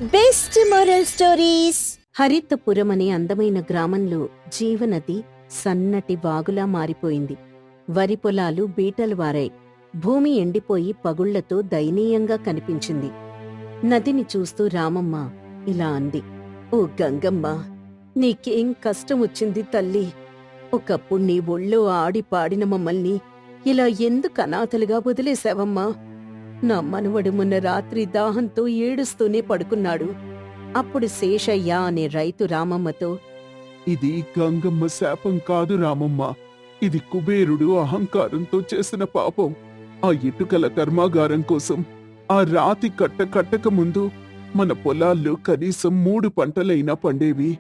Best moral stories. హరితపురం అనే అందమైన గ్రామంలో జీవనది సన్నటి వాగులా మారిపోయింది. వరి పొలాలు బీటలు వారాయి. భూమి ఎండిపోయి పగుళ్లతో దయనీయంగా కనిపించింది. నదిని చూస్తూ రామమ్మ ఇలా అంది. ఓ గంగమ్మ, నీకేం కష్టం వచ్చింది తల్లి? ఒకప్పుడు నీ ఒళ్ళో ఆడి పాడిన మమ్మల్ని ఇలా ఎందుకు అనాథలుగా వదిలేశావమ్మా? నా మనవడు మొన్న రాత్రి దాహంతో ఏడుస్తూనే పడుకున్నాడు. అప్పుడు శేషయ్య అనే రైతు రామమ్మతో, ఇది గంగమ్మ శాపం కాదు రామమ్మ, ఇది కుబేరుడు అహంకారంతో చేసిన పాపం. ఆ ఇటుకల కర్మాగారం కోసం ఆ రాతి కట్టక ముందు మన పొలాల్లో కనీసం 3 పంటలైనా పండేవి.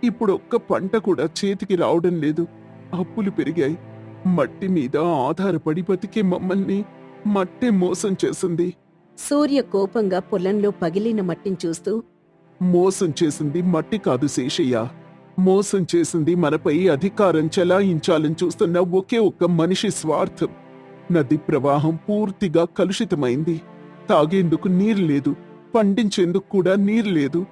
ఇప్పుడు ఒక్క పంట కూడా చేతికి రావడం లేదు. అప్పులు పెరిగాయి. మట్టి మీద ఆధారపడి బతికే మమ్మల్ని మట్టే మోసం చేసింది. సూర్య కోపంగా పొలంలో పగిలిన మట్టిని చూస్తూ, మోసం చేసింది మట్టి కాదు శేషయ్య, మోసం చేసింది మనపై అధికారం చెలాయించాలని చూస్తున్న ఒకే ఒక్క మనిషి స్వార్థం. నది ప్రవాహం పూర్తిగా కలుషితమైంది. తాగేందుకు నీరు లేదు, పండించేందుకు కూడా నీరు లేదు.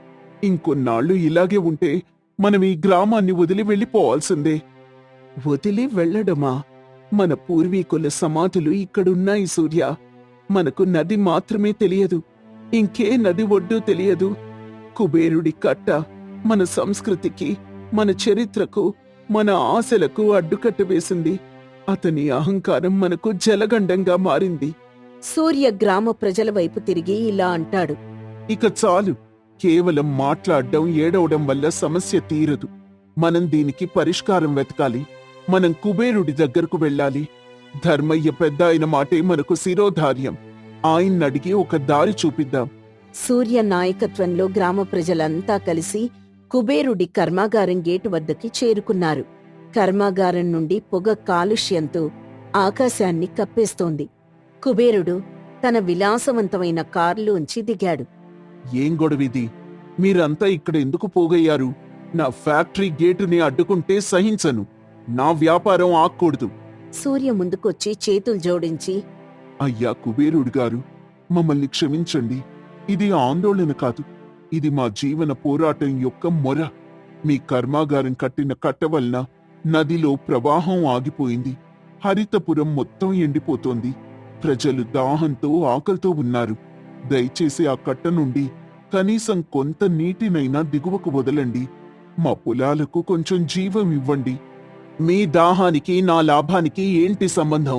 ఇంకొన్నాళ్లు ఇలాగే ఉంటే మనం ఈ గ్రామాన్ని వదిలి వెళ్ళిపోవాల్సిందే. వదిలి వెళ్లడమా? మన పూర్వీకుల సమాధులు ఇక్కడున్నాయి సూర్య. మనకు నది మాత్రమే తెలియదు, ఇంకే నది ఒడ్డు తెలియదు. కుబేరుడి కట్ట మన సంస్కృతికి, మన చరిత్రకు, మన ఆశలకు అడ్డుకట్ట వేసింది. అతని అహంకారం మనకు జలగండంగా మారింది. సూర్య గ్రామ ప్రజల వైపు తిరిగి ఇలా అంటాడు. ఇక చాలు. కేవలం మాట్లాడడం, ఏడవడం వల్ల సమస్య తీరదు. మనం దీనికి పరిష్కారం వెతకాలి. మనం కుబేరుడి దగ్గరకు వెళ్ళాలి. ధర్మయ్య పెద్ద ఆయన మాటే మనకు శిరోధార్యం. ఆయన్నడిగి ఒక దారి చూపిద్దాం. సూర్య నాయకత్వంలో గ్రామ ప్రజలంతా కలిసి కుబేరుడి కర్మాగారం గేటు వద్దకి చేరుకున్నారు. కర్మాగారం నుండి పొగ కాలుష్యంతో ఆకాశాన్ని కప్పేస్తోంది. కుబేరుడు తన విలాసవంతమైన కారులోంచి దిగాడు. ఏం గొడవిది? మీరంతా ఇక్కడ ఎందుకు పోగయ్యారు? నా ఫ్యాక్టరీ గేటుని అడ్డుకుంటే సహించను. నా వ్యాపారం ఆక్కూడదు. సూర్య ముందుకొచ్చి చేతులు జోడించి, అయ్యా కుబేరుడు గారు, మమ్మల్ని క్షమించండి. ఇది ఆందోళన కాదు, ఇది మా జీవన పోరాటం యొక్క మొర. మీ కర్మాగారం కట్టిన కట్ట వలన నదిలో ప్రవాహం ఆగిపోయింది. హరితపురం మొత్తం ఎండిపోతోంది. ప్రజలు దాహంతో ఆకలితో ఉన్నారు. దయచేసి ఆ కట్ట నుండి కనీసం కొంత నీటినైనా దిగువకు వదలండి. మా పొలాలకు కొంచెం జీవం ఇవ్వండి. మీ దాహానికి నా లాభానికి ఏంటి సంబంధం?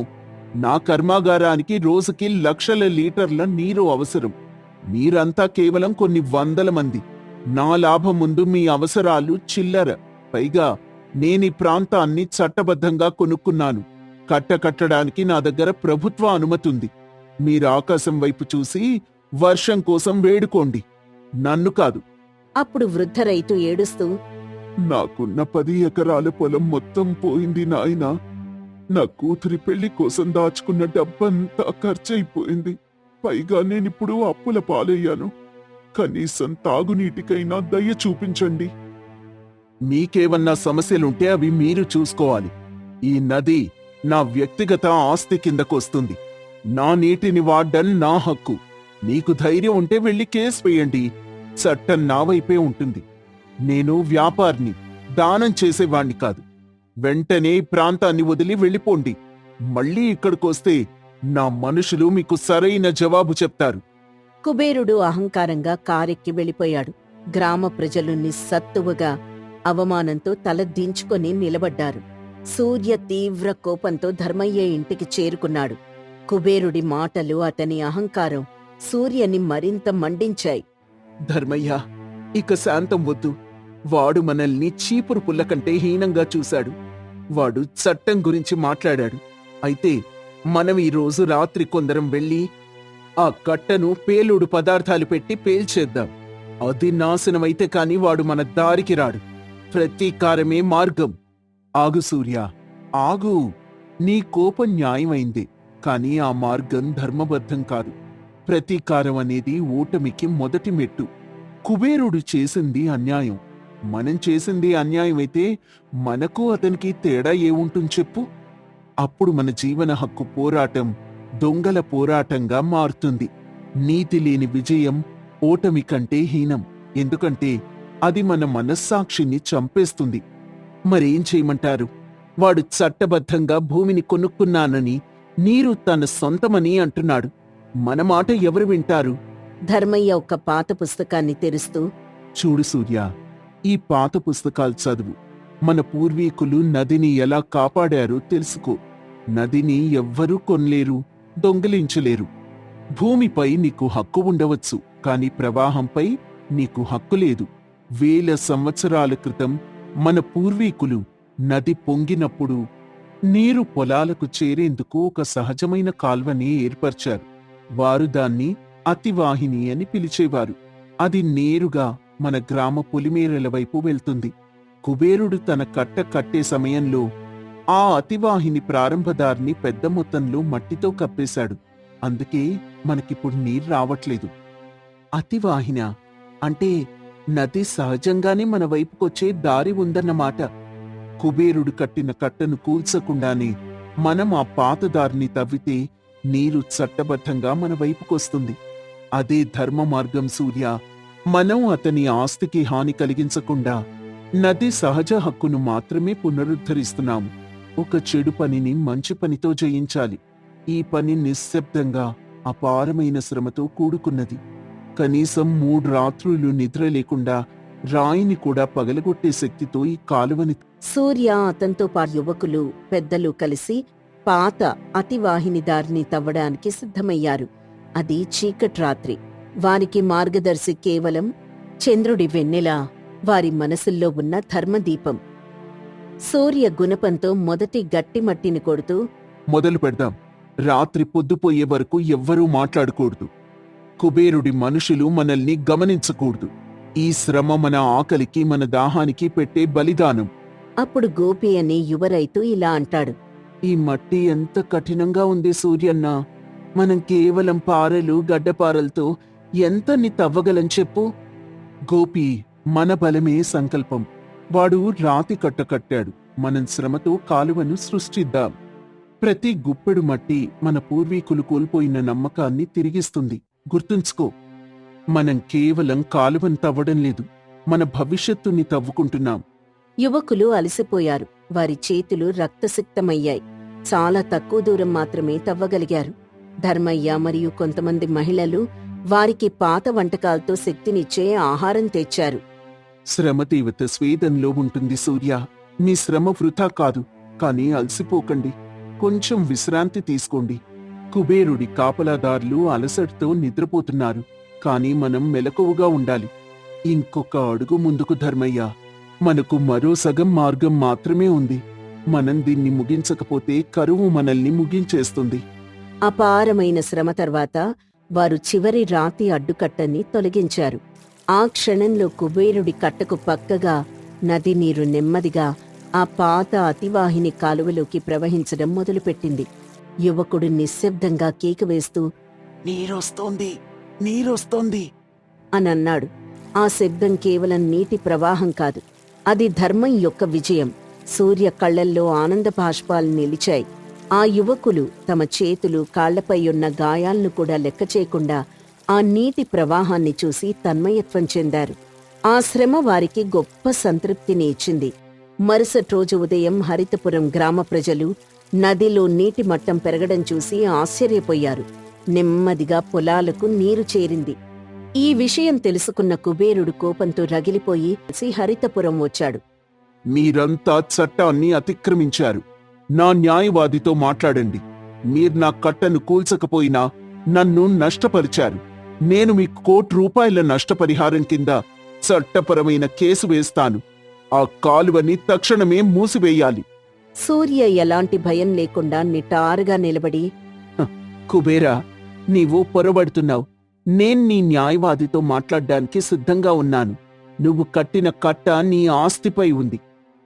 నా కర్మాగారానికి రోజుకి లక్షల లీటర్ల నీరు అవసరం. మీరంతా కేవలం కొన్ని వందల మంది. నా లాభం ముందు మీ అవసరాలు చిల్లర. పైగా నేనీ ప్రాంతాన్ని చట్టబద్ధంగా కొనుక్కున్నాను. కట్టడానికి నా దగ్గర ప్రభుత్వ అనుమతుంది. మీరు ఆకాశం వైపు చూసి వర్షం కోసం వేడుకోండి, నన్ను కాదు. అప్పుడు వృద్ధ రైతు ఏడుస్తూ, నాకున్న 10 ఎకరాల పొలం మొత్తం పోయింది నాయనా. నా కూతురి పెళ్లి కోసం దాచుకున్న డబ్బంతా ఖర్చయిపోయింది. పైగా నేనిప్పుడు అప్పుల పాలయ్యాను. కనీసం తాగునీటికైనా దయ చూపించండి. మీకేవన్నా సమస్యలుంటే అవి మీరు చూసుకోవాలి. ఈ నది నా వ్యక్తిగత ఆస్తి కిందకొస్తుంది. నా నీటిని వాడ్డం నా హక్కు. మీకు ధైర్యం ఉంటే వెళ్లి కేసు వేయండి. చట్టం నా వైపే ఉంటుంది. నేను వ్యాపారిని, దానం చేసేవాణ్ణి కాదు. వెంటనే ఈ ప్రాంతాన్ని వదిలి వెళ్ళిపోండి. మళ్ళీ ఇక్కడికొస్తే నా మనుషులు మీకు సరైన జవాబు చెప్తారు. కుబేరుడు అహంకారంగా కారెక్కి వెళ్ళిపోయాడు. గ్రామ ప్రజలు నిస్సత్తువగా అవమానంతో తల దించుకొని నిలబడ్డారు. సూర్య తీవ్ర కోపంతో ధర్మయ్య ఇంటికి చేరుకున్నాడు. కుబేరుడి మాటలు, అతని అహంకారం సూర్యని మరింత మండించాయి. ధర్మయ్య, ఇక శాంతం వద్దు. వాడు మనల్ని చీపురు పుల్ల కంటే హీనంగా చూశాడు. వాడు చట్టం గురించి మాట్లాడాడు. అయితే మనం ఈరోజు రాత్రి కొందరం వెళ్ళి ఆ కట్టను పేలుడు పదార్థాలు పెట్టి పేల్చేద్దాం. అది నాశనమైతే కాని వాడు మన దారికి రాడు. ప్రతీకారమే మార్గం. ఆగు సూర్య, ఆగు. నీ కోపం న్యాయమైంది, కాని ఆ మార్గం ధర్మబద్ధం కాదు. ప్రతీకారం అనేది ఓటమికి మొదటి మెట్టు. కుబేరుడు చేసింది అన్యాయం. మనం చేసింది అన్యాయమైతే మనకు అతనికి తేడా ఏముంటుంది చెప్పు? అప్పుడు మన జీవన హక్కు పోరాటం దొంగల పోరాటంగా మారుతుంది. నీతి లేని విజయం ఓటమి కంటే హీనం. ఎందుకంటే అది మన మనస్సాక్షిని చంపేస్తుంది. మరేం చేయమంటారు? వాడు చట్టబద్ధంగా భూమిని కొనుక్కున్నానని, నీరు తన సొంతమని అంటున్నాడు. మన మాట ఎవరు వింటారు? ధర్మయ్య ఒక పాత పుస్తకాన్ని తెరుస్తూ, చూడు సూర్య, ఈ పాత పుస్తకాలు చదువు. మన పూర్వీకులు నదిని ఎలా కాపాడారో తెలుసుకో. నదిని ఎవ్వరూ కొనలేరు, దొంగిలించలేరు. భూమిపై నీకు హక్కు ఉండవచ్చు, కాని ప్రవాహంపై నీకు హక్కు లేదు. వేల సంవత్సరాల క్రితం మన పూర్వీకులు నది పొంగినప్పుడు నీరు పొలాలకు చేరేందుకు ఒక సహజమైన కాల్వని ఏర్పరిచారు. వారు దాన్ని అతివాహిని అని పిలిచేవారు. అది నేరుగా మన గ్రామ పొలిమేరల వైపు వెళ్తుంది. కుబేరుడు తన కట్ట కట్టే సమయంలో ఆ అతివాహిని ప్రారంభదారిని పెద్ద మొత్తంలో మట్టితో కప్పేశాడు. అందుకే మనకిప్పుడు నీరు రావట్లేదు. అతివాహిన అంటే నది సహజంగానే మన వైపుకొచ్చే దారి ఉందన్నమాట. కుబేరుడు కట్టిన కట్టను కూల్చకుండానే మనం ఆ పాత దారిని తవ్వితే నీరు చట్టబద్ధంగా మన వైపుకొస్తుంది. అదే ధర్మ మార్గం సూర్య. మనం అతని ఆస్తికి హాని కలిగించకుండా నది సహజ హక్కును మాత్రమే పునరుద్ధరిస్తున్నాము. ఒక చెడు పనిని మంచి పనితో జయించాలి. ఈ పని నిశ్శబ్దంగా అపారమైన శ్రమతో కూడుకున్నది. కనీసం 3 రాత్రులు నిద్ర లేకుండా రాయిని కూడా పగలగొట్టే శక్తితో ఈ కాలువని. సూర్య, అతనితో పాటు యువకులు, పెద్దలు కలిసి పాత అతివాహిని దారిని తవ్వడానికి సిద్ధమయ్యారు. అది చీకటి రాత్రి. వారికి మార్గదర్శి కేవలం చంద్రుడి వెన్నెల, వారి మనసుల్లో ఉన్న ధర్మదీపం. సూర్య గుణపంతో మొదటి గట్టి మట్టిని కొడుతూ, మొదలు పెడదాం. రాత్రి పొద్దుపోయే వరకు ఎవ్వరూ మాట్లాడకూడదు. కుబేరుడి మనుషులు మనల్ని గమనించకూడదు. ఈ శ్రమ మన ఆకలికి, మన దాహానికి పెట్టే బలిదానం. అప్పుడు గోపి అనే యువ రైతు ఇలా అంటాడు. ఈ మట్టి ఎంత కఠినంగా ఉంది సూర్యన్న. మనం కేవలం పారలు, గడ్డపారలతో ఎంతని తవ్వగలం చెప్పు? గోపి, మన బలమే సంకల్పం. వాడు రాతి కట్ట కట్టాడు. మనం శ్రమతో కాలువను సృష్టిద్దాం. ప్రతి గుప్పెడు మట్టి మన పూర్వీకులు కోల్పోయిన నమ్మకాన్ని తిరిగిస్తుంది. గుర్తుంచుకో, మనం కేవలం కాలువను తవ్వడం లేదు, మన భవిష్యత్తుని తవ్వుకుంటున్నాం. యువకులు అలసిపోయారు. వారి చేతులు రక్తసిక్తమయ్యాయి. చాలా తక్కువ దూరం మాత్రమే తవ్వగలిగారు. ధర్మయ్య మరియు కొంతమంది మహిళలు వారికి పాత వంటకాలతో శక్తినిచ్చే ఆహారం తెచ్చారు. శ్రమ తీవ్రత స్వేదంలో ఉంటుంది సూర్య. మీ శ్రమ వృథా కాదు. కానీ అలసిపోకండి. కొంచెం విశ్రాంతి తీసుకోండి. కుబేరుడి కాపలాదారులు అలసటతో నిద్రపోతున్నారు. కాని మనం మెలకువగా ఉండాలి. ఇంకొక అడుగు ముందుకు ధర్మయ్య. మనకు మరో సగం మార్గం మాత్రమే ఉంది. మనం దీన్ని ముగించకపోతే కరువు మనల్ని ముగించేస్తుంది. అపారమైన శ్రమ తర్వాత వారు చివరి రాతి అడ్డుకట్టని తొలగించారు. ఆ క్షణంలో కుబేరుడి కట్టకు పక్కగా నది నీరు నెమ్మదిగా ఆ పాత అతివాహిని కాలువలోకి ప్రవహించడం మొదలుపెట్టింది. యువకుడు నిశ్శబ్దంగా కేక వేస్తూ, నీరొస్తోంది, నీరొస్తోంది అనన్నాడు. ఆ శబ్దం కేవలం నీటి ప్రవాహం కాదు, అది ధర్మం యొక్క విజయం. సూర్య కళ్లల్లో ఆనంద బాష్పాలు నిలిచాయి. ఆ యువకులు తమ చేతులు, కాళ్లపై ఉన్న గాయాలను కూడా లెక్క చేయకుండా ఆ నీటి ప్రవాహాన్ని చూసి తన్మయత్వం చెందారు. ఆ శ్రమ వారికి గొప్ప సంతృప్తిని ఇచ్చింది. మరుసటి రోజు ఉదయం హరితపురం గ్రామ ప్రజలు నదిలో నీటి మట్టం పెరగడం చూసి ఆశ్చర్యపోయారు. నెమ్మదిగా పొలాలకు నీరు చేరింది. ఈ విషయం తెలుసుకున్న కుబేరుడు కోపంతో రగిలిపోయి హరితపురం వచ్చాడు. మీరంతా చట్టాన్ని అతిక్రమించారు. నా న్యాయవాదితో మాట్లాడండి. మీరు నా కట్టను కూల్చకపోయినా నన్ను నష్టపరిచారు. నేను మీకు ₹1,00,00,000 నష్టపరిహారం కింద చట్టపరమైన కేసు వేస్తాను. ఆ కాలువని తక్షణమే మూసివేయాలి. సూర్య ఎలాంటి భయం లేకుండా నిటారుగా నిలబడి, కుబేరా, నీవు పొరబడుతున్నావు. నేను నీ న్యాయవాదితో మాట్లాడ్డానికి సిద్ధంగా ఉన్నాను. నువ్వు కట్టిన కట్ట నీ ఆస్తిపై ఉంది,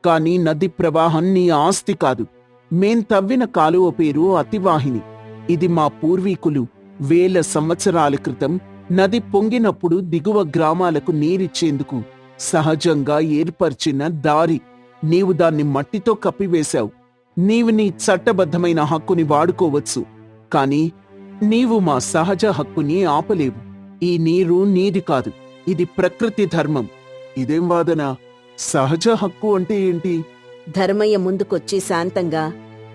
కాని నది ప్రవాహం నీ ఆస్తి కాదు. మేం తవ్విన కాలువ పేరు అతివాహిని. ఇది మా పూర్వీకులు వేల సంవత్సరాల క్రితం నది పొంగినప్పుడు దిగువ గ్రామాలకు నీరిచ్చేందుకు సహజంగా ఏర్పరిచిన దారి. నీవు దాన్ని మట్టితో కప్పివేశావు. నీవు నీ చట్టబద్ధమైన హక్కుని వాడుకోవచ్చు, కాని నీవు మా సహజ హక్కుని ఆపలేవు. ఈ నీరు నీది కాదు, ఇది ప్రకృతి ధర్మం. ఇదేం వాదన? సహజ హక్కు అంటే ఏంటి? ధర్మయ్య ముందుకొచ్చి శాంతంగా,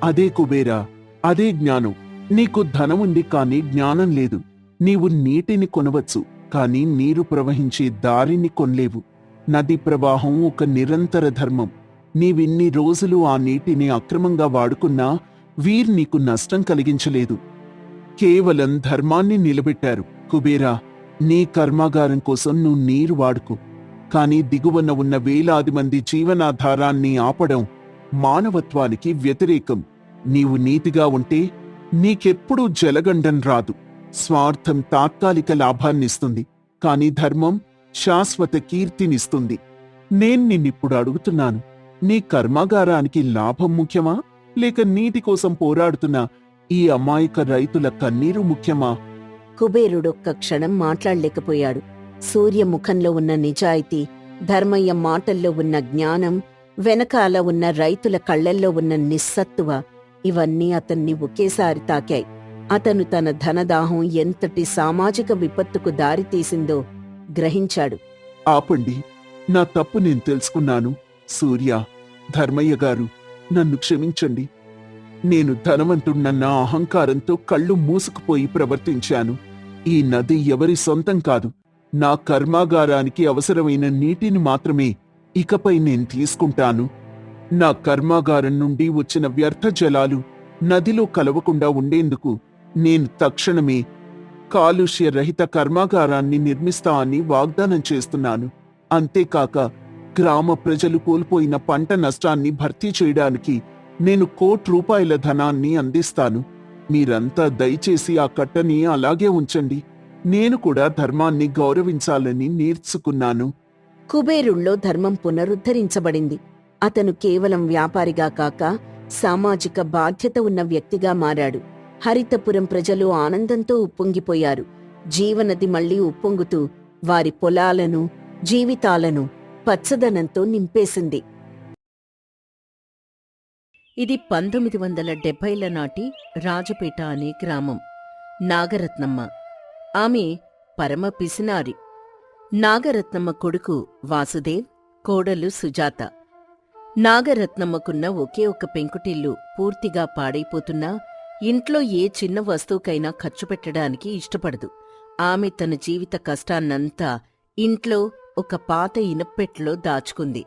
అదే కుబేరా, అదే జ్ఞానం. నీకు ధనముంది కాని జ్ఞానం లేదు. నీవు నీటిని కొనవచ్చు, కాని నీరు ప్రవహించే దారిని కొనలేవు. నది ప్రవాహం ఒక నిరంతర ధర్మం. నీవిన్ని రోజులు ఆ నీటిని అక్రమంగా వాడుకున్నా వీర్ నీకు నష్టం కలిగించలేదు. కేవలం ధర్మాన్ని నిలబెట్టారు. కుబేరా, నీ కర్మాగారం కోసం నువ్వు నీరు వాడుకో, కాని దిగువన ఉన్న వేలాది మంది జీవనాధారాన్ని ఆపడం మానవత్వానికి వ్యతిరేకం. నీవు నీతిగా ఉంటే నీకెప్పుడూ జలగండం రాదు. స్వార్థం తాత్కాలిక లాభాన్నిస్తుంది, కాని ధర్మం శాశ్వత కీర్తినిస్తుంది. నేను నిన్నిప్పుడు అడుగుతున్నాను, నీ కర్మాగారానికి లాభం ముఖ్యమా, లేక నీటి కోసం పోరాడుతున్న ఈ అమాయక రైతుల కన్నీరు ముఖ్యమా? కుబేరుడొక్క క్షణం మాట్లాడలేకపోయాడు. సూర్య ముఖంలో ఉన్న నిజాయితీ, ధర్మయ్య మాటల్లో ఉన్న జ్ఞానం, వెనకాల ఉన్న రైతుల కళ్లల్లో ఉన్న నిస్సత్తువ, ఇవన్నీ అతన్ని ఒకేసారి తాకాయి. అతను తన ధనదాహం ఎంతటి సామాజిక విపత్తుకు దారితీసిందో గ్రహించాడు. ఆపండి, నా తప్పు నేను తెలుసుకున్నాను. సూర్య, ధర్మయ్య గారు, నన్ను క్షమించండి. నేను ధనవంతుణ్ణన్న అహంకారంతో కళ్ళు మూసుకుపోయి ప్రవర్తించాను. ఈ నది ఎవరి సొంతం కాదు. నా కర్మాగారానికి అవసరమైన నీటిని మాత్రమే ఇకపై నేను తీసుకుంటాను. నా కర్మాగారం నుండి వచ్చిన వ్యర్థ జలాలు నదిలో కలవకుండా ఉండేందుకు నేను తక్షణమే కాలుష్య రహిత కర్మాగారాన్ని నిర్మిస్తా అని వాగ్దానం చేస్తున్నాను. అంతేకాక గ్రామ ప్రజలు కోల్పోయిన పంట నష్టాన్ని భర్తీ చేయడానికి నేను ₹1,00,00,000 ధనాన్ని అందిస్తాను. మీరంతా దయచేసి ఆ కట్టని అలాగే ఉంచండి. నేను కూడా ధర్మాన్ని గౌరవించాలని నేర్చుకున్నాను. కుబేరుల్లో ధర్మం పునరుద్ధరించబడింది. అతను కేవలం వ్యాపారిగా కాక సామాజిక బాధ్యత ఉన్న వ్యక్తిగా మారాడు. హరితపురం ప్రజలు ఆనందంతో ఉప్పొంగిపోయారు. జీవనది మళ్లీ ఉప్పొంగుతూ వారి పొలాలను, జీవితాలను పచ్చదనంతో నింపేసింది. ఇది 1970ల నాటి రాజపేట అనే గ్రామం. నాగరత్నమ్మ, ఆమె పరమ పిసినారి. నాగరత్నమ్మ కొడుకు వాసుదేవ్, కోడలు సుజాత. నాగరత్నమ్మకున్న ఒకే ఒక పెంకుటిల్లు పూర్తిగా పాడైపోతున్నా ఇంట్లో ఏ చిన్న వస్తువుకైనా ఖర్చు పెట్టడానికి ఇష్టపడదు. ఆమె తన జీవిత కష్టాన్నంతా ఇంట్లో ఒక పాత ఇనప్పెట్టెలో దాచుకుంది.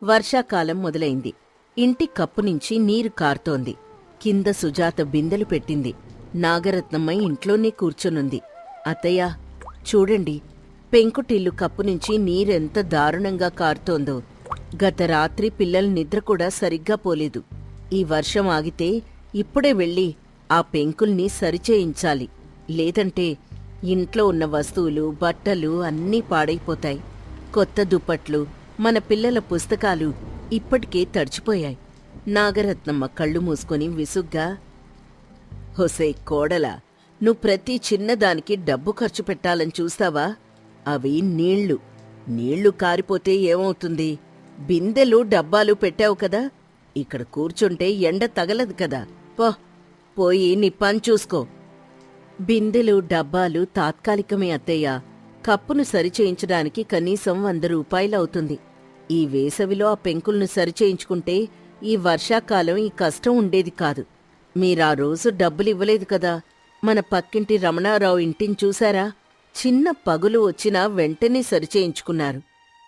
వర్షాకాలం మొదలైంది. ఇంటి కప్పు నుంచి నీరు కారుతోంది. కింద సుజాత బిందెలు పెట్టింది. నాగరత్నమ్మ ఇంట్లోనే కూర్చొనుంది. అత్తయ్య, చూడండి, పెంకుటిల్లు కప్పు నుంచి నీరెంత దారుణంగా కారుతోందో. గత రాత్రి పిల్లల నిద్ర కూడా సరిగ్గా పోలేదు. ఈ వర్షం ఆగితే ఇప్పుడే వెళ్ళి ఆ పెంకుల్ని సరిచేయించాలి. లేదంటే ఇంట్లో ఉన్న వస్తువులు, బట్టలు అన్నీ పాడైపోతాయి. కొత్త దుప్పట్లు, మన పిల్లల పుస్తకాలు ఇప్పటికే తడిచిపోయాయి. నాగరత్నమ్మ కళ్ళు మూసుకొని విసుగ్గా, హొసే కోడలా, నువ్వు ప్రతి చిన్నదానికి డబ్బు ఖర్చు పెట్టాలని చూస్తావా? అవి నీళ్లు కారిపోతే ఏమవుతుంది? బిందెలు, డబ్బాలు పెట్టావు కదా, ఇక్కడ కూర్చుంటే ఎండ తగలదు కదా. పోయి నీ పని చూసుకో. బిందెలు, డబ్బాలు తాత్కాలికమే అత్తయ్య. కప్పును సరిచేయించడానికి కనీసం ₹100 అవుతుంది. ఈ వేసవిలో ఆ పెంకులను సరిచేయించుకుంటే ఈ వర్షాకాలం ఈ కష్టం ఉండేది కాదు. మీరా రోజు డబ్బులివ్వలేదు కదా. మన పక్కింటి రమణారావు ఇంటిని చూశారా? చిన్న పగులు వచ్చినా వెంటనే సరిచేయించుకున్నారు.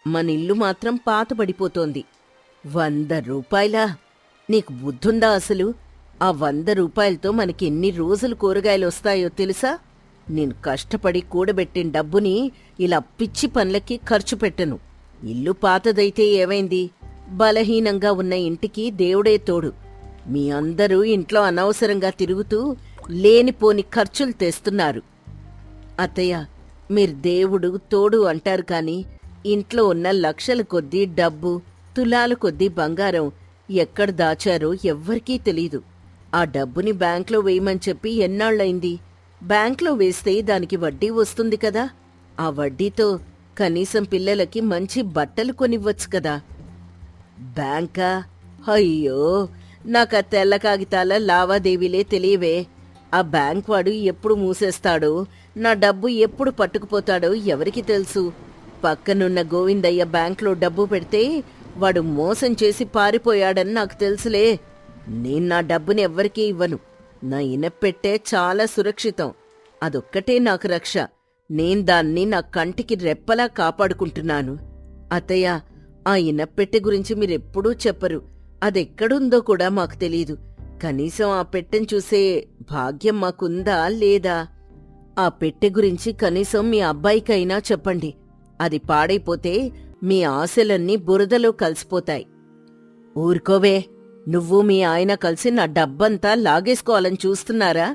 మన ఇల్లు మాత్రం పాతబడిపోతోంది. ₹100? నీకు బుద్ధుందా అసలు? ఆ ₹100తో మనకెన్ని రోజులు కూరగాయలొస్తాయో తెలుసా? నేను కష్టపడి కూడబెట్టిన డబ్బుని ఇలా పిచ్చి పనులకి ఖర్చు పెట్టను. ఇల్లు పాతదైతే ఏమైంది? బలహీనంగా ఉన్న ఇంటికి దేవుడే తోడు. మీ అందరూ ఇంట్లో అనవసరంగా తిరుగుతూ లేనిపోని ఖర్చులు తెస్తున్నారు. అత్తయ్య, మీరు దేవుడు తోడు అంటారు కాని ఇంట్లో ఉన్న లక్షల కొద్దీ డబ్బు, తులాల కొద్దీ బంగారం ఎక్కడ దాచారో ఎవ్వరికీ తెలీదు. ఆ డబ్బుని బ్యాంక్లో వేయమని చెప్పి ఎన్నాళ్లయింది? బ్యాంక్లో వేస్తే దానికి వడ్డీ వస్తుంది కదా. ఆ వడ్డీతో కనీసం పిల్లలకి మంచి బట్టలు కొనివ్వచ్చు కదా. బ్యాంకా? అయ్యో, నాకా తెల్ల కాగితాల లావాదేవీలే తెలియవే. ఆ బ్యాంక్ వాడు ఎప్పుడు మూసేస్తాడో, నా డబ్బు ఎప్పుడు పట్టుకుపోతాడో ఎవరికి తెలుసు. పక్కనున్న గోవిందయ్య బ్యాంకులో డబ్బు పెడితే వాడు మోసం చేసి పారిపోయాడని నాకు తెలుసులే. నేను నా డబ్బుని ఎవ్వరికీ ఇవ్వను. నా ఇనప్పెట్టే చాలా సురక్షితం. అదొక్కటే నాకు రక్ష. నేను దాన్ని నా కంటికి రెప్పలా కాపాడుకుంటున్నాను. అత్తయ్య, ఆ ఇనప్పెట్టె గురించి మీరెప్పుడూ చెప్పరు. అదెక్కడుందో కూడా మాకు తెలీదు. కనీసం ఆ పెట్టెను చూసే భాగ్యం మాకుందా లేదా? ఆ పెట్టె గురించి కనీసం మీ అబ్బాయికైనా చెప్పండి. అది పాడైపోతే మీ ఆశలన్నీ బురదలో కలిసిపోతాయి. ఊరుకోవే, నువ్వు మీ ఆయన కలిసి నా డబ్బంతా లాగేసుకోవాలని చూస్తున్నారా?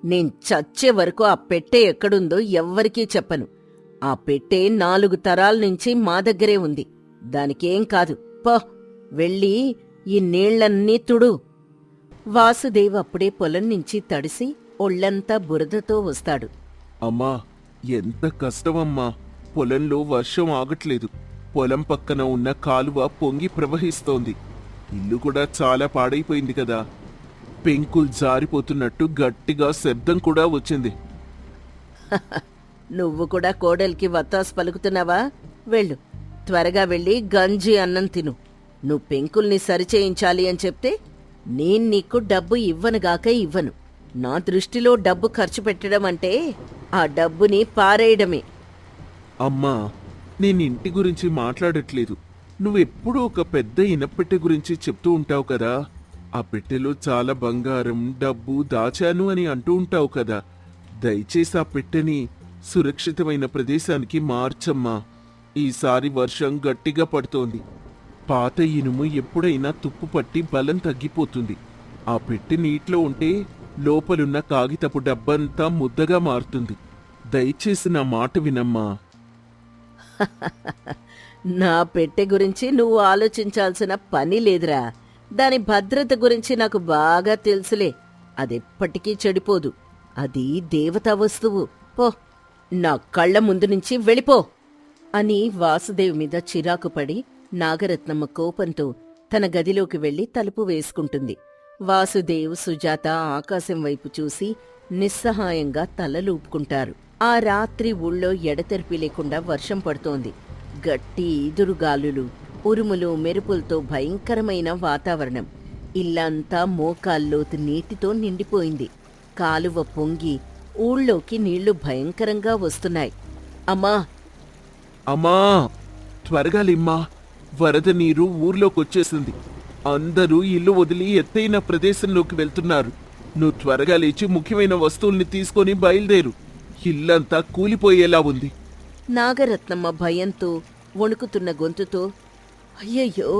నేను చచ్చే వరకు ఆ పెట్టె ఎక్కడుందో ఎవ్వరికీ చెప్పను. ఆ పెట్టె 4 తరాల నుంచి మా దగ్గరే ఉంది. దానికేం కాదు. పో, వెళ్ళి ఈ నీళ్లన్నీ తుడు. వాసుదేవ్ అప్పుడే పొలం నుంచి తడిసి ఒళ్లంతా బురదతో వస్తాడు. అమ్మా, ఎంత కష్టమమ్మా. పొలంలో వర్షం ఆగట్లేదు. పొలం పక్కన ఉన్న కాలువ పొంగి ప్రవహిస్తోంది. ఇల్లు కూడా చాలా పాడైపోయింది కదా. పెంకులు జారిపోతున్నట్టు గట్టిగా శబ్దం కూడా వచ్చింది. నువ్వు కూడా కోడలికి వత్తాసు పలుకుతున్నావా? వెళ్ళు, త్వరగా వెళ్ళి గంజి అన్నం తిను. నువ్వు పెంకుల్ని సరిచేయించాలి అని చెప్తే నేను నీకు డబ్బు ఇవ్వనుగాక ఇవ్వను. నా దృష్టిలో డబ్బు ఖర్చు పెట్టడం అంటే ఆ డబ్బుని పారేయడమే. అమ్మా, నేను ఇంటి గురించి మాట్లాడట్లేదు. నువ్వెప్పుడూ ఒక పెద్ద ఇనప్పెట్టె గురించి చెప్తూ ఉంటావు కదా. ఆ పెట్టెలో చాలా బంగారం, డబ్బు దాచాను అని అంటూ ఉంటావు కదా. దయచేసి ఆ పెట్టెని సురక్షితమైన ప్రదేశానికి మార్చమ్మా. ఈసారి వర్షం గట్టిగా పడుతోంది. పాత ఇనుము ఎప్పుడైనా తుప్పు పట్టి బలం తగ్గిపోతుంది. ఆ పెట్టె నీటిలో ఉంటే లోపలున్న కాగితపు డబ్బంతా ముద్దగా మారుతుంది. దయచేసి నా మాట వినమ్మా. నా పెట్టె గురించి నువ్వు ఆలోచించాల్సిన పని లేదురా. దాని భద్రత గురించి నాకు బాగా తెలుసులే. అదెప్పటికీ చెడిపోదు. అది దేవతా వస్తువు. పో, నా కళ్ల ముందు నుంచి వెళ్ళిపో అని వాసుదేవ్ మీద చిరాకుపడి నాగరత్నమ్మ కోపంతో తన గదిలోకి వెళ్లి తలుపు వేసుకుంటుంది. వాసుదేవ్, సుజాత ఆకాశం వైపు చూసి నిస్సహాయంగా తలలూపుకుంటారు. ఆ రాత్రి ఊళ్ళో ఎడతెరిపి లేకుండా వర్షం పడుతోంది. గట్టి ఈదురుగాలులు, ఉరుములు, మెరుపులతో భయంకరమైన వాతావరణం. ఇల్లంతా మోకాల్లోతు నీటితో నిండిపోయింది. కాలువ పొంగి ఊళ్ళోకి నీళ్లు భయంకరంగా వస్తున్నాయి. అమ్మా, అమ్మా, త్వరగా లిమ్మా. వరద నీరు ఊర్లోకొచ్చేసింది. అందరూ ఇల్లు వదిలి ఎత్తైన ప్రదేశంలోకి వెళ్తున్నారు. నువ్వు త్వరగా లేచి ముఖ్యమైన వస్తువుల్ని తీసుకొని బయలుదేరు. ఇల్లంతా కూలిపోయేలా ఉంది. నాగరత్నమ్మ భయంతో వణుకుతున్న గొంతుతో, అయ్యయ్యో,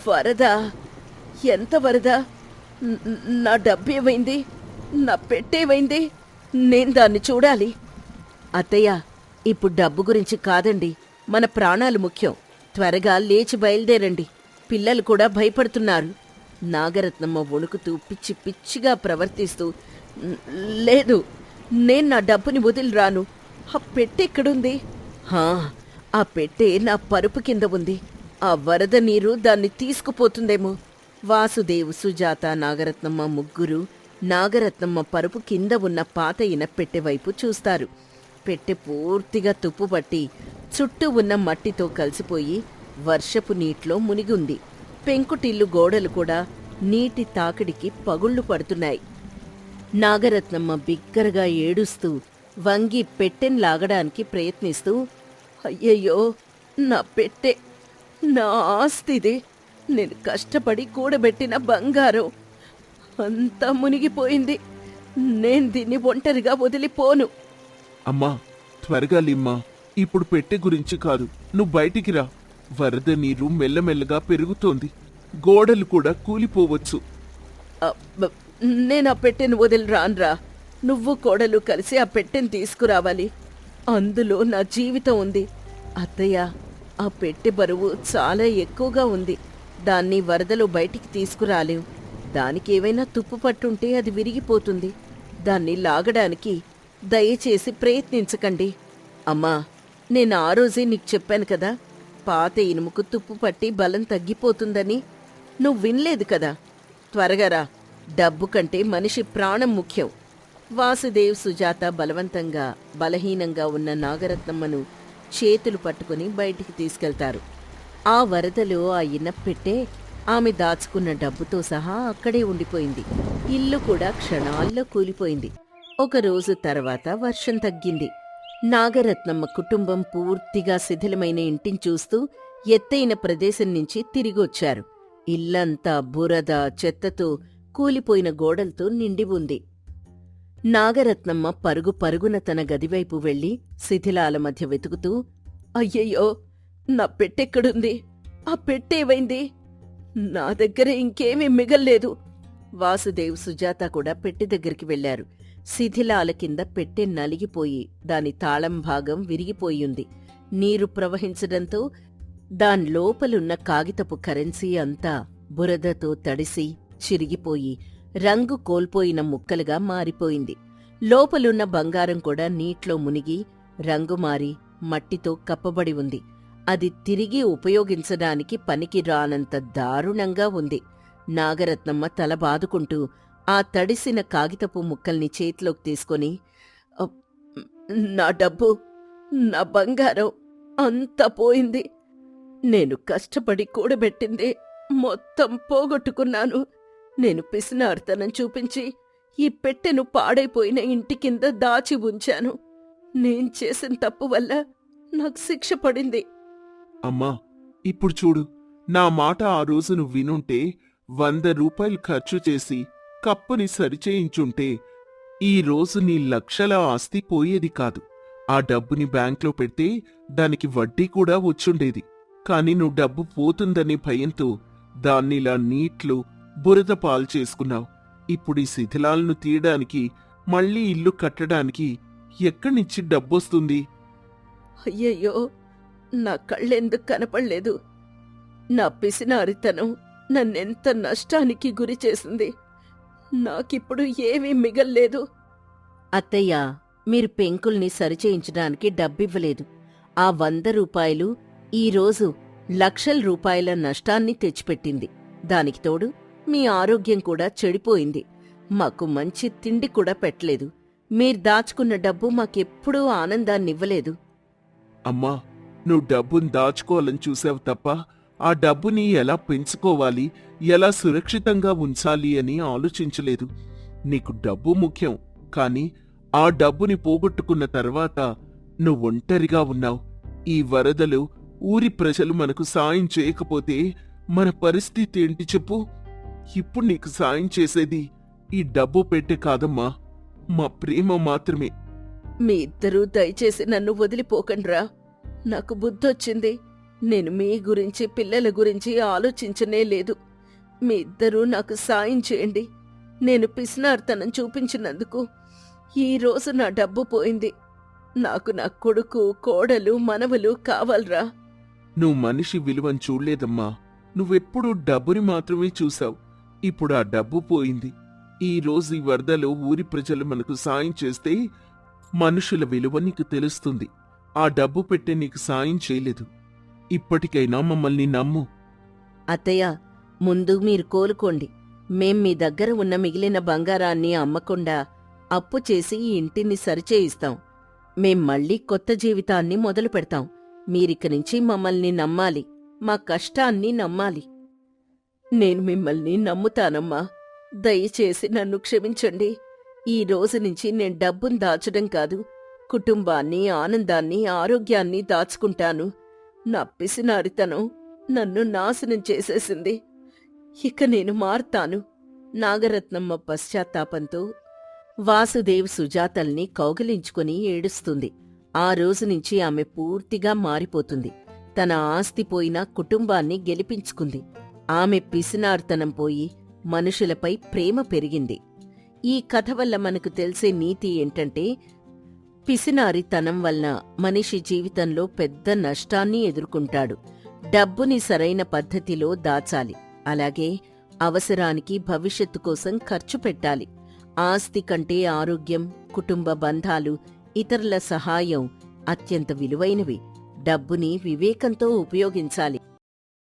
వరద! ఎంత వరద! నా డబ్బేమైంది? నా పెట్టేమైంది? నేను దాన్ని చూడాలి. అత్తయ్య, ఇప్పుడు డబ్బు గురించి కాదండి, మన ప్రాణాలు ముఖ్యం. త్వరగా లేచి బయలుదేరండి. పిల్లలు కూడా భయపడుతున్నారు. నాగరత్నమ్మ వణుకుతూ పిచ్చి పిచ్చిగా ప్రవర్తిస్తూ, లేదు, నేను నా డబ్బుని వదిలిరాను. ఆ పెట్టెక్కడుంది? ఆ పెట్టె నా పరుపు కింద ఉంది. ఆ వరద నీరు దాన్ని తీసుకుపోతుందేమో. వాసుదేవ్, సుజాత, నాగరత్నమ్మ ముగ్గురు నాగరత్నమ్మ పరుపు కింద ఉన్న పాత ఇనప్పెట్టె వైపు చూస్తారు. పెట్టె పూర్తిగా తుప్పుపట్టి చుట్టూ ఉన్న మట్టితో కలిసిపోయి వర్షపు నీటిలో మునిగుంది. పెంకుటిల్లు గోడలు కూడా నీటి తాకిడికి పగుళ్లు పడుతున్నాయి. నాగరత్నమ్మ బిగ్గరగా ఏడుస్తూ వంగి పెట్టెన్ లాగడానికి ప్రయత్నిస్తూ, అయ్యయ్యో, నా పెట్టె, నా ఆస్తిది, నేను కష్టపడి కూడబెట్టిన బంగారం అంతా మునిగిపోయింది. నేను దీన్ని ఒంటరిగా వదిలిపోను. అమ్మా, త్వరగా లిమ్మా. ఇప్పుడు పెట్టె గురించి కాదు, నువ్వు బయటికి రా. వరద నీరు మెల్లమెల్లగా పెరుగుతోంది. గోడలు కూడా కూలిపోవచ్చు. నేను ఆ పెట్టెను వదిలి రాన్రా. నువ్వు కోడలు కలిసి ఆ పెట్టెను తీసుకురావాలి. అందులో నా జీవితం ఉంది. అత్తయ్య, ఆ పెట్టె బరువు చాలా ఎక్కువగా ఉంది. దాన్ని వరదలో బయటికి తీసుకురాలేం. దానికి ఏవైనా తుప్పు పట్టుంటే అది విరిగిపోతుంది. దాన్ని లాగడానికి దయచేసి ప్రయత్నించకండి. అమ్మా, నేను ఆ రోజే నీకు చెప్పాను కదా, పాత ఇనుముకు తుప్పు పట్టి బలం తగ్గిపోతుందని. నువ్వు వినలేదు కదా. త్వరగా రా. డబ్బు కంటే మనిషి ప్రాణం ముఖ్యం. వాసుదేవ్ సుజాత బలవంతంగా బలహీనంగా ఉన్న నాగరత్నమ్మను చేతులు పట్టుకుని బయటికి తీసుకెళ్తారు. ఆ వరదలో ఆ ఇనప్పెట్టే ఆమె దాచుకున్న డబ్బుతో సహా అక్కడే ఉండిపోయింది. ఇల్లు కూడా క్షణాల్లో కూలిపోయింది. ఒకరోజు తర్వాత వర్షం తగ్గింది. నాగరత్నమ్మ కుటుంబం పూర్తిగా శిథిలమైన ఇంటిని చూస్తూ ఎత్తైన ప్రదేశం నుంచి తిరిగొచ్చారు. ఇల్లంతా బురద, చెత్తతో, కూలిపోయిన గోడలతో నిండి ఉంది. నాగరత్నమ్మ పరుగు పరుగున తన గదివైపు వెళ్లి శిథిలాల మధ్య వెతుకుతూ, అయ్యయ్యో, నా పెట్టెక్కడుంది? ఆ పెట్టేవైంది? నా దగ్గర ఇంకేమీ మిగల్లేదు. వాసుదేవ్, సుజాత కూడా పెట్టె దగ్గరికి వెళ్లారు. శిథిలాల కింద పెట్టె నలిగిపోయి దాని తాళం భాగం విరిగిపోయింది. నీరు ప్రవహించడంతో దానిలోపలున్న కాగితపు కరెన్సీ అంతా బురదతో తడిసి చిరిగిపోయి రంగు కోల్పోయిన ముక్కలుగా మారిపోయింది. లోపలున్న బంగారం కూడా నీట్లో మునిగి రంగు మారి మట్టితో కప్పబడి ఉంది. అది తిరిగి ఉపయోగించడానికి పనికి రానంత దారుణంగా ఉంది. నాగరత్నమ్మ తల బాదుకుంటూ ఆ తడిసిన కాగితపు ముక్కల్ని చేతిలోకి తీసుకొని, "అప్, నా డబ్బు, నా బంగారం అంతా పోయింది. నేను కష్టపడి కూడబెట్టింది మొత్తం పోగొట్టుకున్నాను. నేను పిసినార్తనం చూపించి ఈ పెట్టెను పాడైపోయిన ఇంటి కింద దాచి ఉంచాను. నేను చేసిన తప్పు వల్ల నాకు శిక్ష పడింది." అమ్మా, ఇప్పుడు చూడు, నా మాట ఆ రోజు నువ్వు వినుంటే 100 రూపాయలు ఖర్చు చేసి కప్పుని సరిచేయించుంటే ఈ రోజు నీ లక్షల ఆస్తి పోయేది కాదు. ఆ డబ్బుని బ్యాంక్లో పెడితే దానికి వడ్డీ కూడా వచ్చుండేది. కాని నువ్వు డబ్బు పోతుందనే భయంతో దాన్నిలా నీట్లు బురద పాలు చేసుకున్నావు. ఇప్పుడు ఈ శిథిలాలను తీయడానికి, మళ్ళీ ఇల్లు కట్టడానికి ఎక్కడ్నించి డబ్బొస్తుంది? అయ్యయ్యో, నా కళ్ళెందుకు కనపడలేదు? నా పిసినారితనం నన్నెంత నష్టానికి గురి చేసింది. నాకిప్పుడు ఏమీ మిగల్లేదు. అత్తయ్య, మీరు పెంకుల్ని సరిచేయించడానికి డబ్బివ్వలేదు. ఆ 100 రూపాయలు ఈరోజు లక్షల రూపాయల నష్టాన్ని తెచ్చిపెట్టింది. దానికి తోడు మీ ఆరోగ్యం కూడా చెడిపోయింది. మాకు మంచి తిండి కూడా పెట్టలేదు. మీరు దాచుకున్న డబ్బు మాకెప్పుడూ ఆనందాన్నివ్వలేదు. అమ్మా, నువ్వు డబ్బుని దాచుకోవాలని చూసావు తప్ప ఆ డబ్బుని ఎలా పెంచుకోవాలి, ఎలా సురక్షితంగా ఉంచాలి అని ఆలోచించలేదు. నీకు డబ్బు ముఖ్యం, కాని ఆ డబ్బుని పోగొట్టుకున్న తర్వాత నువ్వు ఒంటరిగా ఉన్నావు. ఈ వరదలు ఊరి ప్రజలు మనకు సాయం చేయకపోతే మన పరిస్థితి ఏంటి చెప్పు? ఇప్పుడు నీకు సాయం చేసేది ఈ డబ్బు పెట్టే కాదమ్మా, మా ప్రేమ మాత్రమే. మీ ఇద్దరూ దయచేసి నన్ను వదిలిపోకండ్రా. నాకు బుద్ధొచ్చింది. నేను మీ గురించి, పిల్లల గురించి ఆలోచించనే లేదు. మీ ఇద్దరూ నాకు సాయం చేయండి. నేను పిసినార్తనం చూపించినందుకు ఈరోజు నా డబ్బు పోయింది. నాకు నా కొడుకు, కోడలు, మనవలు కావాలరా. నువ్వు మనిషి విలువను చూడలేదమ్మా. నువ్వెప్పుడూ డబ్బుని మాత్రమే చూసావు. ఇప్పుడు ఆ డబ్బు పోయింది. ఈ రోజు ఈ వరదలో ఊరి ప్రజలు మనకు సాయం చేస్తే మనుషుల విలువ నీకు తెలుస్తుంది. ఆ డబ్బు పెట్టే నీకు సాయం చేయలేదు. ఇప్పటికైనా మమ్మల్ని నమ్ము. అత్తయ్య, ముందు మీరు కోలుకోండి. మేం మీ దగ్గర ఉన్న మిగిలిన బంగారాన్ని అమ్మకుండా అప్పు చేసి ఈ ఇంటిని సరిచేయిస్తాం. మేం మళ్ళీ కొత్త జీవితాన్ని మొదలు పెడతాం. మీరిక నుంచి మమ్మల్ని నమ్మాలి. మా కష్టాన్ని నమ్మాలి. నేను మిమ్మల్ని నమ్ముతానమ్మా. దయచేసి నన్ను క్షమించండి. ఈ రోజు నుంచి నేను డబ్బును దాచడం కాదు, కుటుంబాన్ని, ఆనందాన్ని, ఆరోగ్యాన్ని దాచుకుంటాను. నా పిసినారితనం నన్ను నాశనం చేసేసింది. ఇక నేను మారతాను. నాగరత్నమ్మ పశ్చాత్తాపంతో వాసుదేవ్ సుజాతల్ని కౌగిలించుకుని ఏడుస్తుంది. ఆ రోజు నుంచి ఆమె పూర్తిగా మారిపోతుంది. తన ఆస్తి పోయినా కుటుంబాన్ని గెలిపించుకుంది. ఆమె పిసినార్తనం పోయి మనుషులపై ప్రేమ పెరిగింది. ఈ కథ వల్ల మనకు తెలిసే నీతి ఏంటంటే, పిసినారితనం వలన మనిషి జీవితంలో పెద్ద నష్టాన్ని ఎదుర్కొంటాడు. డబ్బుని సరైన పద్ధతిలో దాచాలి. అలాగే అవసరానికి, భవిష్యత్తు కోసం ఖర్చు పెట్టాలి. ఆస్తి కంటే ఆరోగ్యం, కుటుంబ బంధాలు, ఇతరుల సహాయం అత్యంత విలువైనవి. డబ్బుని వివేకంతో ఉపయోగించాలి.